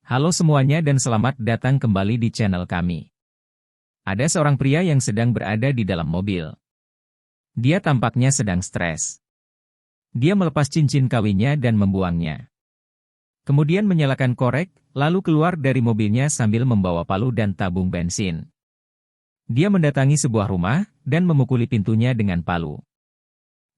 Halo semuanya dan selamat datang kembali di channel kami. Ada seorang pria yang sedang berada di dalam mobil. Dia tampaknya sedang stres. Dia melepas cincin kawinnya dan membuangnya. Kemudian menyalakan korek, lalu keluar dari mobilnya sambil membawa palu dan tabung bensin. Dia mendatangi sebuah rumah dan memukuli pintunya dengan palu.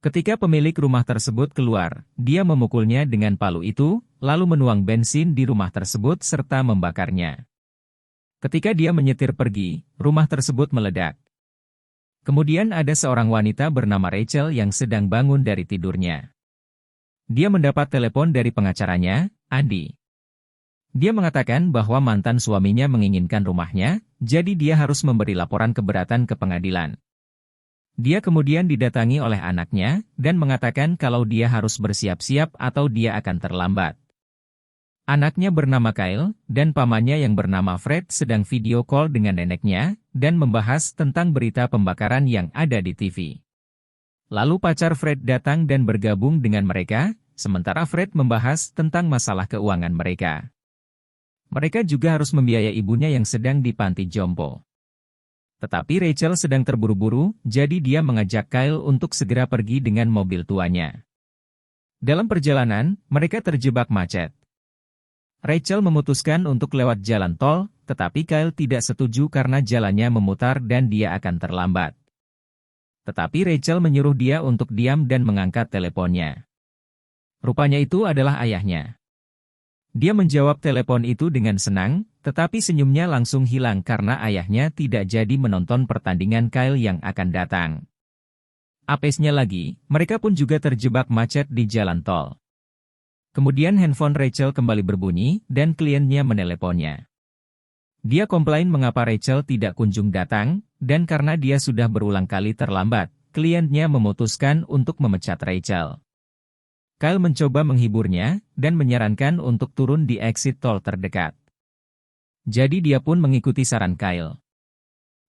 Ketika pemilik rumah tersebut keluar, dia memukulnya dengan palu itu, lalu menuang bensin di rumah tersebut serta membakarnya. Ketika dia menyetir pergi, rumah tersebut meledak. Kemudian ada seorang wanita bernama Rachel yang sedang bangun dari tidurnya. Dia mendapat telepon dari pengacaranya, Andy. Dia mengatakan bahwa mantan suaminya menginginkan rumahnya, jadi dia harus memberi laporan keberatan ke pengadilan. Dia kemudian didatangi oleh anaknya, dan mengatakan kalau dia harus bersiap-siap atau dia akan terlambat. Anaknya bernama Kyle, dan pamannya yang bernama Fred sedang video call dengan neneknya, dan membahas tentang berita pembakaran yang ada di TV. Lalu pacar Fred datang dan bergabung dengan mereka, sementara Fred membahas tentang masalah keuangan mereka. Mereka juga harus membiayai ibunya yang sedang di panti jompo. Tetapi Rachel sedang terburu-buru, jadi dia mengajak Kyle untuk segera pergi dengan mobil tuanya. Dalam perjalanan, mereka terjebak macet. Rachel memutuskan untuk lewat jalan tol, tetapi Kyle tidak setuju karena jalannya memutar dan dia akan terlambat. Tetapi Rachel menyuruh dia untuk diam dan mengangkat teleponnya. Rupanya itu adalah ayahnya. Dia menjawab telepon itu dengan senang, tetapi senyumnya langsung hilang karena ayahnya tidak jadi menonton pertandingan Kyle yang akan datang. Apesnya lagi, mereka pun juga terjebak macet di jalan tol. Kemudian handphone Rachel kembali berbunyi, dan kliennya meneleponnya. Dia komplain mengapa Rachel tidak kunjung datang, dan karena dia sudah berulang kali terlambat, kliennya memutuskan untuk memecat Rachel. Kyle mencoba menghiburnya, dan menyarankan untuk turun di exit tol terdekat. Jadi dia pun mengikuti saran Kyle.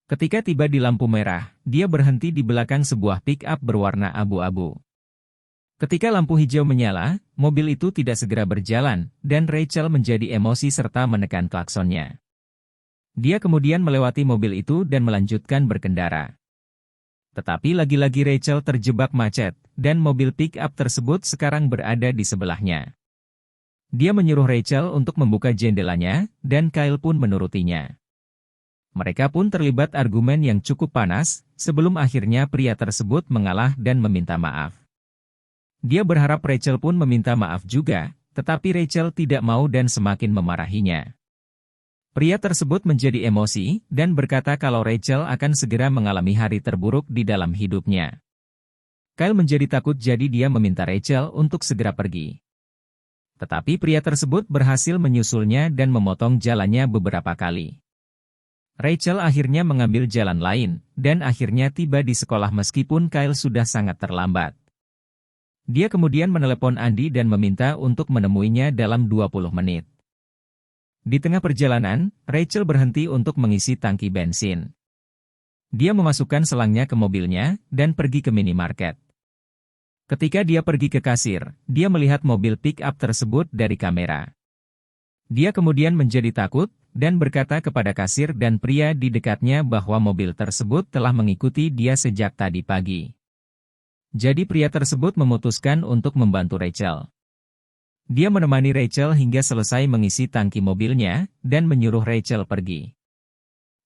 Ketika tiba di lampu merah, dia berhenti di belakang sebuah pick-up berwarna abu-abu. Ketika lampu hijau menyala, mobil itu tidak segera berjalan, dan Rachel menjadi emosi serta menekan klaksonnya. Dia kemudian melewati mobil itu dan melanjutkan berkendara. Tetapi lagi-lagi Rachel terjebak macet, dan mobil pick-up tersebut sekarang berada di sebelahnya. Dia menyuruh Rachel untuk membuka jendelanya, dan Kyle pun menurutinya. Mereka pun terlibat argumen yang cukup panas, sebelum akhirnya pria tersebut mengalah dan meminta maaf. Dia berharap Rachel pun meminta maaf juga, tetapi Rachel tidak mau dan semakin memarahinya. Pria tersebut menjadi emosi, dan berkata kalau Rachel akan segera mengalami hari terburuk di dalam hidupnya. Kyle menjadi takut jadi dia meminta Rachel untuk segera pergi. Tetapi pria tersebut berhasil menyusulnya dan memotong jalannya beberapa kali. Rachel akhirnya mengambil jalan lain, dan akhirnya tiba di sekolah meskipun Kyle sudah sangat terlambat. Dia kemudian menelepon Andy dan meminta untuk menemuinya dalam 20 menit. Di tengah perjalanan, Rachel berhenti untuk mengisi tangki bensin. Dia memasukkan selangnya ke mobilnya, dan pergi ke minimarket. Ketika dia pergi ke kasir, dia melihat mobil pick-up tersebut dari kamera. Dia kemudian menjadi takut, dan berkata kepada kasir dan pria di dekatnya bahwa mobil tersebut telah mengikuti dia sejak tadi pagi. Jadi pria tersebut memutuskan untuk membantu Rachel. Dia menemani Rachel hingga selesai mengisi tangki mobilnya, dan menyuruh Rachel pergi.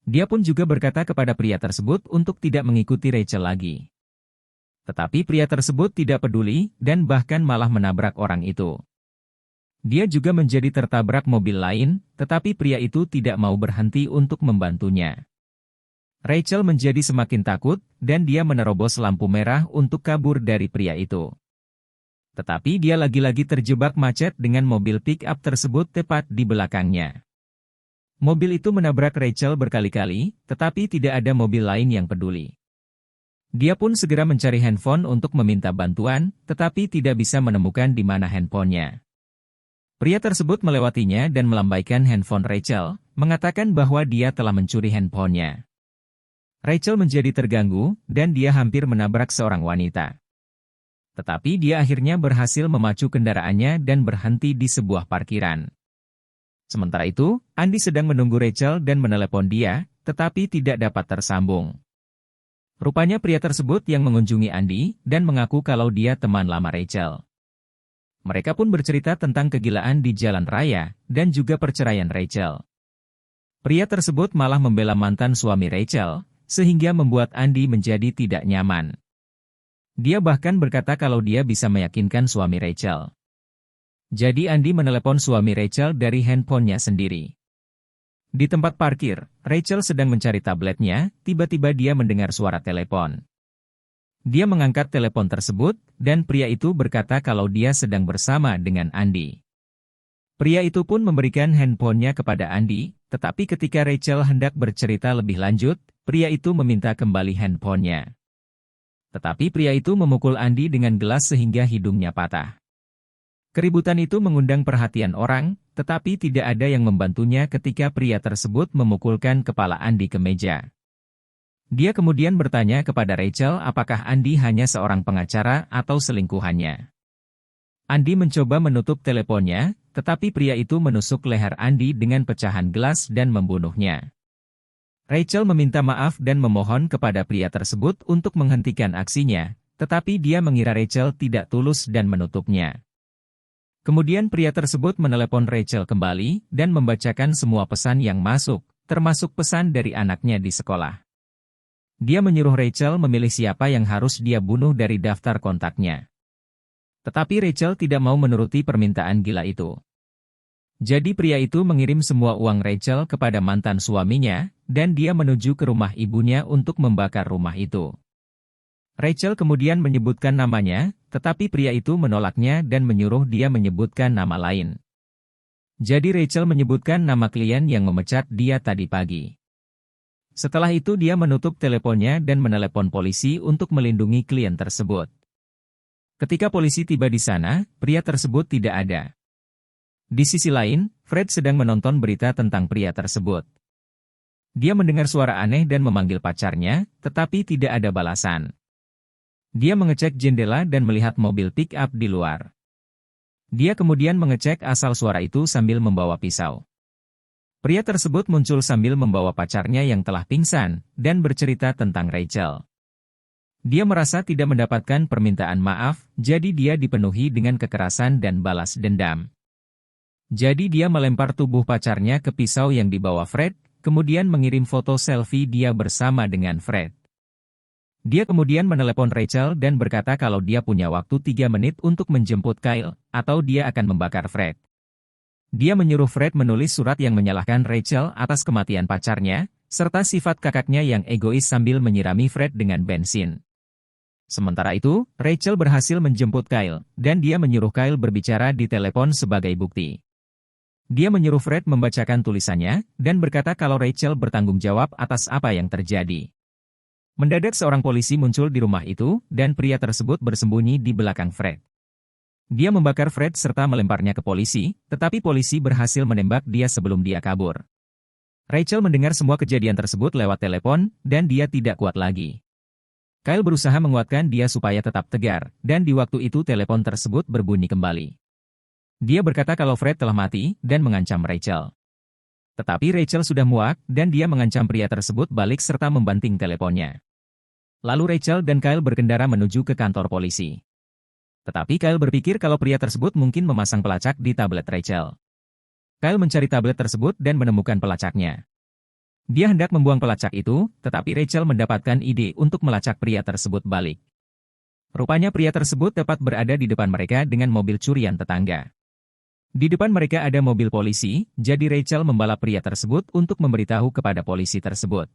Dia pun juga berkata kepada pria tersebut untuk tidak mengikuti Rachel lagi. Tetapi pria tersebut tidak peduli, dan bahkan malah menabrak orang itu. Dia juga menjadi tertabrak mobil lain, tetapi pria itu tidak mau berhenti untuk membantunya. Rachel menjadi semakin takut, dan dia menerobos lampu merah untuk kabur dari pria itu. Tetapi dia lagi-lagi terjebak macet dengan mobil pick-up tersebut tepat di belakangnya. Mobil itu menabrak Rachel berkali-kali, tetapi tidak ada mobil lain yang peduli. Dia pun segera mencari handphone untuk meminta bantuan, tetapi tidak bisa menemukan di mana handphonenya. Pria tersebut melewatinya dan melambaikan handphone Rachel, mengatakan bahwa dia telah mencuri handphonenya. Rachel menjadi terganggu, dan dia hampir menabrak seorang wanita. Tetapi dia akhirnya berhasil memacu kendaraannya dan berhenti di sebuah parkiran. Sementara itu, Andy sedang menunggu Rachel dan menelepon dia, tetapi tidak dapat tersambung. Rupanya pria tersebut yang mengunjungi Andy dan mengaku kalau dia teman lama Rachel. Mereka pun bercerita tentang kegilaan di jalan raya dan juga perceraian Rachel. Pria tersebut malah membela mantan suami Rachel, sehingga membuat Andy menjadi tidak nyaman. Dia bahkan berkata kalau dia bisa meyakinkan suami Rachel. Jadi Andy menelepon suami Rachel dari handphonenya sendiri. Di tempat parkir, Rachel sedang mencari tabletnya, tiba-tiba dia mendengar suara telepon. Dia mengangkat telepon tersebut, dan pria itu berkata kalau dia sedang bersama dengan Andy. Pria itu pun memberikan handphonenya kepada Andy, tetapi ketika Rachel hendak bercerita lebih lanjut, pria itu meminta kembali handphonenya. Tetapi pria itu memukul Andy dengan gelas sehingga hidungnya patah. Keributan itu mengundang perhatian orang, tetapi tidak ada yang membantunya ketika pria tersebut memukulkan kepala Andy ke meja. Dia kemudian bertanya kepada Rachel apakah Andy hanya seorang pengacara atau selingkuhannya. Andy mencoba menutup teleponnya, tetapi pria itu menusuk leher Andy dengan pecahan gelas dan membunuhnya. Rachel meminta maaf dan memohon kepada pria tersebut untuk menghentikan aksinya, tetapi dia mengira Rachel tidak tulus dan menutupnya. Kemudian pria tersebut menelepon Rachel kembali dan membacakan semua pesan yang masuk, termasuk pesan dari anaknya di sekolah. Dia menyuruh Rachel memilih siapa yang harus dia bunuh dari daftar kontaknya. Tetapi Rachel tidak mau menuruti permintaan gila itu. Jadi pria itu mengirim semua uang Rachel kepada mantan suaminya, dan dia menuju ke rumah ibunya untuk membakar rumah itu. Rachel kemudian menyebutkan namanya, tetapi pria itu menolaknya dan menyuruh dia menyebutkan nama lain. Jadi Rachel menyebutkan nama klien yang memecat dia tadi pagi. Setelah itu dia menutup teleponnya dan menelepon polisi untuk melindungi klien tersebut. Ketika polisi tiba di sana, pria tersebut tidak ada. Di sisi lain, Fred sedang menonton berita tentang pria tersebut. Dia mendengar suara aneh dan memanggil pacarnya, tetapi tidak ada balasan. Dia mengecek jendela dan melihat mobil pick-up di luar. Dia kemudian mengecek asal suara itu sambil membawa pisau. Pria tersebut muncul sambil membawa pacarnya yang telah pingsan, dan bercerita tentang Rachel. Dia merasa tidak mendapatkan permintaan maaf, jadi dia dipenuhi dengan kekerasan dan balas dendam. Jadi dia melempar tubuh pacarnya ke pisau yang dibawa Fred, kemudian mengirim foto selfie dia bersama dengan Fred. Dia kemudian menelepon Rachel dan berkata kalau dia punya waktu 3 menit untuk menjemput Kyle, atau dia akan membakar Fred. Dia menyuruh Fred menulis surat yang menyalahkan Rachel atas kematian pacarnya, serta sifat kakaknya yang egois sambil menyirami Fred dengan bensin. Sementara itu, Rachel berhasil menjemput Kyle, dan dia menyuruh Kyle berbicara di telepon sebagai bukti. Dia menyuruh Fred membacakan tulisannya, dan berkata kalau Rachel bertanggung jawab atas apa yang terjadi. Mendadak seorang polisi muncul di rumah itu, dan pria tersebut bersembunyi di belakang Fred. Dia membakar Fred serta melemparnya ke polisi, tetapi polisi berhasil menembak dia sebelum dia kabur. Rachel mendengar semua kejadian tersebut lewat telepon, dan dia tidak kuat lagi. Kyle berusaha menguatkan dia supaya tetap tegar, dan di waktu itu telepon tersebut berbunyi kembali. Dia berkata kalau Fred telah mati, dan mengancam Rachel. Tetapi Rachel sudah muak, dan dia mengancam pria tersebut balik serta membanting teleponnya. Lalu Rachel dan Kyle berkendara menuju ke kantor polisi. Tetapi Kyle berpikir kalau pria tersebut mungkin memasang pelacak di tablet Rachel. Kyle mencari tablet tersebut dan menemukan pelacaknya. Dia hendak membuang pelacak itu, tetapi Rachel mendapatkan ide untuk melacak pria tersebut balik. Rupanya pria tersebut tepat berada di depan mereka dengan mobil curian tetangga. Di depan mereka ada mobil polisi, jadi Rachel membalap pria tersebut untuk memberitahu kepada polisi tersebut.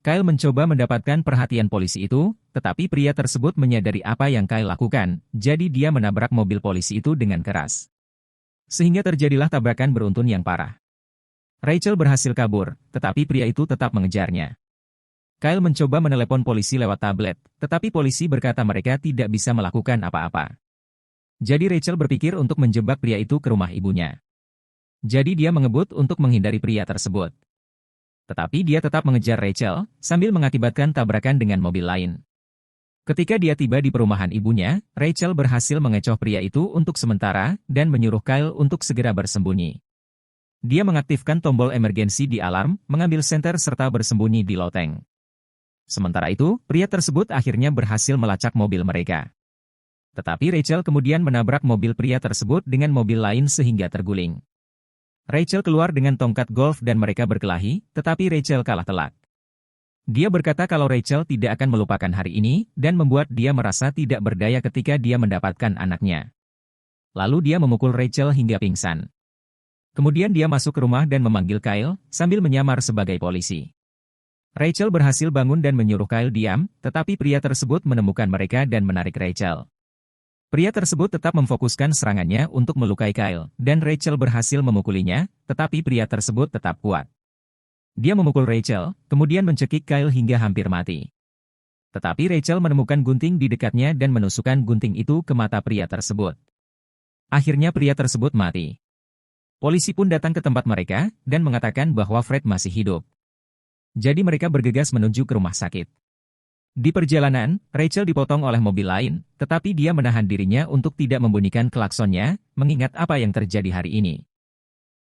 Kyle mencoba mendapatkan perhatian polisi itu, tetapi pria tersebut menyadari apa yang Kyle lakukan, jadi dia menabrak mobil polisi itu dengan keras. Sehingga terjadilah tabrakan beruntun yang parah. Rachel berhasil kabur, tetapi pria itu tetap mengejarnya. Kyle mencoba menelepon polisi lewat tablet, tetapi polisi berkata mereka tidak bisa melakukan apa-apa. Jadi Rachel berpikir untuk menjebak pria itu ke rumah ibunya. Jadi dia mengebut untuk menghindari pria tersebut. Tetapi dia tetap mengejar Rachel, sambil mengakibatkan tabrakan dengan mobil lain. Ketika dia tiba di perumahan ibunya, Rachel berhasil mengecoh pria itu untuk sementara, dan menyuruh Kyle untuk segera bersembunyi. Dia mengaktifkan tombol emergensi di alarm, mengambil senter serta bersembunyi di loteng. Sementara itu, pria tersebut akhirnya berhasil melacak mobil mereka. Tetapi Rachel kemudian menabrak mobil pria tersebut dengan mobil lain sehingga terguling. Rachel keluar dengan tongkat golf dan mereka berkelahi, tetapi Rachel kalah telak. Dia berkata kalau Rachel tidak akan melupakan hari ini, dan membuat dia merasa tidak berdaya ketika dia mendapatkan anaknya. Lalu dia memukul Rachel hingga pingsan. Kemudian dia masuk ke rumah dan memanggil Kyle, sambil menyamar sebagai polisi. Rachel berhasil bangun dan menyuruh Kyle diam, tetapi pria tersebut menemukan mereka dan menarik Rachel. Pria tersebut tetap memfokuskan serangannya untuk melukai Kyle, dan Rachel berhasil memukulinya, tetapi pria tersebut tetap kuat. Dia memukul Rachel, kemudian mencekik Kyle hingga hampir mati. Tetapi Rachel menemukan gunting di dekatnya dan menusukkan gunting itu ke mata pria tersebut. Akhirnya pria tersebut mati. Polisi pun datang ke tempat mereka, dan mengatakan bahwa Fred masih hidup. Jadi mereka bergegas menuju ke rumah sakit. Di perjalanan, Rachel dipotong oleh mobil lain, tetapi dia menahan dirinya untuk tidak membunyikan klaksonnya, mengingat apa yang terjadi hari ini.